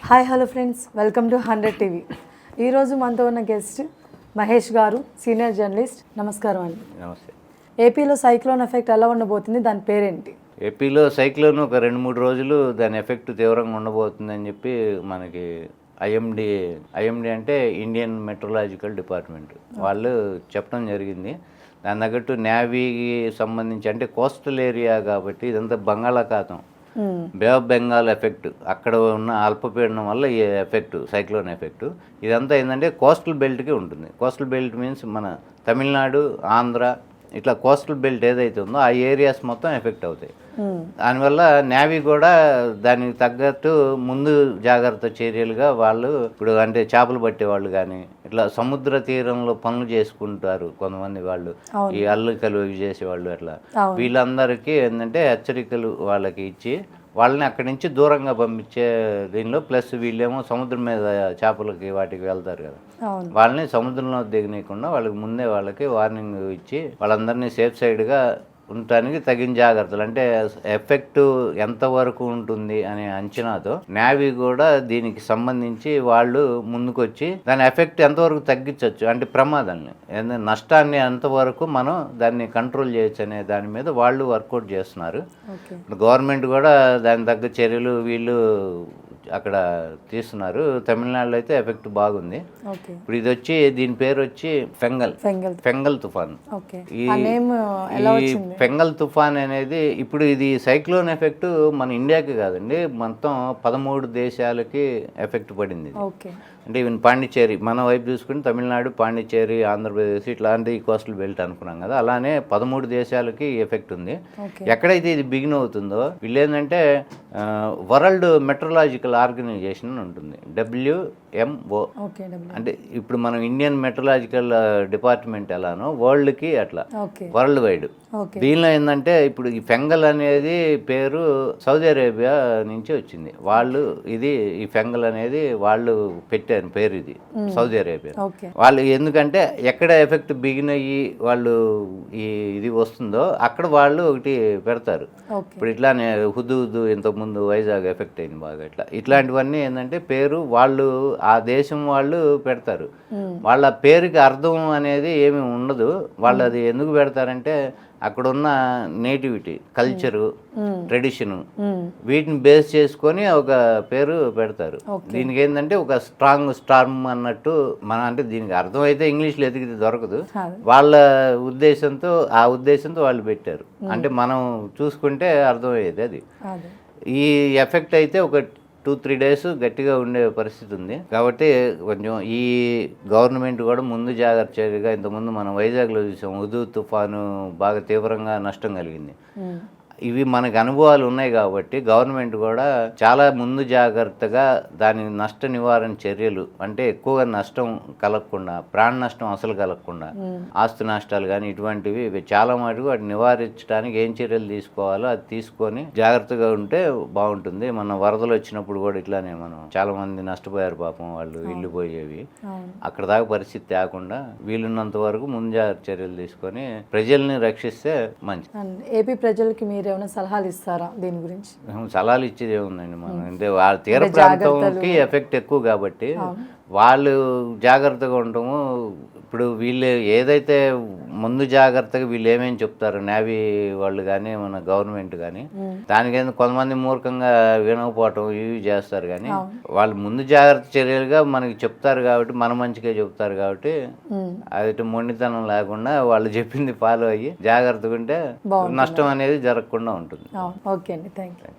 Hi hello friends, welcome to 100 TV. ఈరోజు మనతో ఉన్న గెస్ట్ మహేష్ గారు, సీనియర్ జర్నలిస్ట్. నమస్కారం అండి. నమస్తే. ఏపీలో సైక్లోన్ ఎఫెక్ట్ ఎలా ఉండబోతుంది, దాని పేరేంటి? ఏపీలో సైక్లోన్ ఒక 2-3 రోజులు దాని ఎఫెక్ట్ తీవ్రంగా ఉండబోతుందని చెప్పి మనకి ఐఎండి అంటే ఇండియన్ మెట్రలాజికల్ డిపార్ట్మెంట్ వాళ్ళు చెప్పడం జరిగింది. దాని తగ్గట్టు నేవీకి సంబంధించి అంటే కోస్టల్ ఏరియా కాబట్టి ఇదంతా బంగాళాఖాతం, బే ఆఫ్ బెంగాల్ ఎఫెక్ట్, అక్కడ ఉన్న అల్పపీడనం వల్ల ఈ ఎఫెక్ట్, సైక్లోన్ ఎఫెక్ట్ ఇదంతా ఏంటంటే కోస్టల్ బెల్ట్కి ఉంటుంది. కోస్టల్ బెల్ట్ మీన్స్ మన తమిళనాడు, ఆంధ్ర ఇట్లా కోస్టల్ బెల్ట్ ఏదైతే ఉందో ఆ ఏరియాస్ మొత్తం ఎఫెక్ట్ అవుతాయి. దానివల్ల నేవీ కూడా దానికి తగ్గట్టు ముందు జాగ్రత్త చర్యలుగా వాళ్ళు ఇప్పుడు అంటే చేపలు పట్టే వాళ్ళు కానీ ఇట్లా సముద్ర తీరంలో పనులు చేసుకుంటారు కొంతమంది వాళ్ళు, ఈ అల్లికలు ఇవి చేసేవాళ్ళు అట్లా వీళ్ళందరికీ ఏంటంటే హెచ్చరికలు వాళ్ళకి ఇచ్చి వాళ్ళని అక్కడి నుంచి దూరంగా పంపించే దీనిలో, ప్లస్ వీళ్ళేమో సముద్రం మీద చేపలకి వాటికి వెళ్తారు కదా, వాళ్ళని సముద్రంలో దిగనీయకుండా వాళ్ళకి ముందే వాళ్ళకి వార్నింగ్ ఇచ్చి వాళ్ళందరినీ సేఫ్ సైడ్గా ఉండటానికి తగిన జాగ్రత్తలు, అంటే ఎఫెక్ట్ ఎంతవరకు ఉంటుంది అనే అంచనాతో నేవీ కూడా దీనికి సంబంధించి వాళ్ళు ముందుకొచ్చి దాని ఎఫెక్ట్ ఎంతవరకు తగ్గించవచ్చు, అంటే ప్రమాదాన్ని నష్టాన్ని ఎంతవరకు మనం దాన్ని కంట్రోల్ చేయొచ్చు అనే దాని మీద వాళ్ళు వర్కౌట్ చేస్తున్నారు. గవర్నమెంట్ కూడా దాని తగ్గ చర్యలు వీళ్ళు అక్కడ తీస్తున్నారు. తమిళనాడులో అయితే ఎఫెక్ట్ బాగుంది. ఇప్పుడు ఇది వచ్చి దీని పేరు వచ్చి ఫెంగల్ తుఫాన్. ఈ ఫెంగల్ తుఫాన్ అనేది ఇప్పుడు ఇది సైక్లోన్ ఎఫెక్ట్ మన ఇండియాకి కాదండి, మొత్తం 13 దేశాలకి ఎఫెక్ట్ పడింది. అంటే ఈవెన్ పాండిచ్చేరి మన వైపు చూసుకుని తమిళనాడు, పాండిచ్చేరి, ఆంధ్రప్రదేశ్ ఇట్లాంటి కోస్టల్ బెల్ట్ అనుకున్నాం కదా, అలానే 13 దేశాలకి ఎఫెక్ట్ ఉంది. ఎక్కడైతే ఇది బిగిన్ అవుతుందో వీళ్ళు ఏంటంటే వరల్డ్ మెట్రలాజికల్ ఆర్గనైజేషన్ ఉంటుంది, WMO. అంటే ఇప్పుడు మనం ఇండియన్ మెట్రలాజికల్ డిపార్ట్మెంట్ ఎలానో వరల్డ్కి అట్లా వరల్డ్ వైడ్. దీనిలో ఏంటంటే ఇప్పుడు ఈ ఫెంగల్ అనేది పేరు సౌదీ అరేబియా నుంచి వచ్చింది. వాళ్ళు ఈ ఫెంగల్ అనేది వాళ్ళు పెట్టారు పేరు, ఇది సౌదీ అరేబియా వాళ్ళు. ఎందుకంటే ఎక్కడ ఎఫెక్ట్ బిగిన్ అయ్యి వాళ్ళు ఇది వస్తుందో అక్కడ వాళ్ళు ఒకటి పెడతారు. ఇప్పుడు ఇట్లానే హుదూద్ ఇంతకుముందు వైజాగ్ ఎఫెక్ట్ అయింది బాగా, ఇట్లాంటివన్నీ ఏంటంటే పేరు వాళ్ళు ఆ దేశం వాళ్ళు పెడతారు. వాళ్ళ పేరుకి అర్థం అనేది ఏమి ఉండదు. వాళ్ళు అది ఎందుకు పెడతారంటే అక్కడున్న నేటివిటీ, కల్చరు, ట్రెడిషను వీటిని బేస్ చేసుకొని ఒక పేరు పెడతారు. దీనికి ఏంటంటే ఒక స్ట్రాంగ్ స్టార్మ్ అన్నట్టు అంటే దీనికి అర్థం అయితే ఇంగ్లీష్లో ఎతికితే దొరకదు. వాళ్ళ ఉద్దేశంతో వాళ్ళు పెట్టారు. అంటే మనం చూసుకుంటే అర్థమయ్యేది అది. ఈ ఎఫెక్ట్ అయితే ఒక 2-3 days గట్టిగా ఉండే పరిస్థితి ఉంది. కాబట్టి కొంచెం ఈ గవర్నమెంట్ కూడా ముందు జాగ్రత్త చర్యగా, ఇంతకుముందు మనం వైజాగ్లో చూసాం హుదూద్ తుఫాను బాగా తీవ్రంగా నష్టం కలిగింది. ఇవి మనకు అనుభవాలు ఉన్నాయి కాబట్టి గవర్నమెంట్ కూడా చాలా ముందు జాగ్రత్తగా దాని నష్ట నివారణ చర్యలు, అంటే ఎక్కువగా నష్టం కలగకుండా, ప్రాణ నష్టం అసలు కలగకుండా, ఆస్తి నష్టాలు కానీ ఇటువంటివి చాలా మటుకు వాటిని నివారించడానికి ఏం చర్యలు తీసుకోవాలో అది తీసుకొని జాగ్రత్తగా ఉంటే బాగుంటుంది. మన వరదలు వచ్చినప్పుడు కూడా ఇట్లానే మనం చాలా మంది నష్టపోయారు పాపం, వాళ్ళు ఇల్లు పోయేవి. అక్కడ దాకా పరిస్థితి తేకుండా వీలున్నంత వరకు ముందు జాగ్రత్త చర్యలు తీసుకొని ప్రజల్ని రక్షిస్తే మంచిది. ఏపీ ప్రజలకి మీరు ఏమైనా సలహాలు ఇస్తారా దీని గురించి? సలహాలు ఇచ్చేది ఏముందండి, మనం అంటే వాళ్ళ తీర ప్రాంతంకి ఎఫెక్ట్ ఎక్కువ కాబట్టి వాళ్ళు జాగ్రత్తగా ఉండటము. ఇప్పుడు వీళ్ళు ఏదైతే ముందు జాగ్రత్తగా వీళ్ళు ఏమేమి చెప్తారు నేవీ వాళ్ళు కానీ మన గవర్నమెంట్ కానీ, దానికైనా కొంతమంది మూర్ఖంగా వినకపోవటం ఇవి చేస్తారు. కానీ వాళ్ళు ముందు జాగ్రత్త చర్యలుగా మనకి చెప్తారు కాబట్టి, మన మంచిగా చెప్తారు కాబట్టి అది మొండితనం లేకుండా వాళ్ళు చెప్పింది ఫాలో అయ్యి జాగ్రత్తగా ఉంటే నష్టం అనేది జరగకుండా ఉంటుంది. ఓకే అండి, థ్యాంక్ యూ.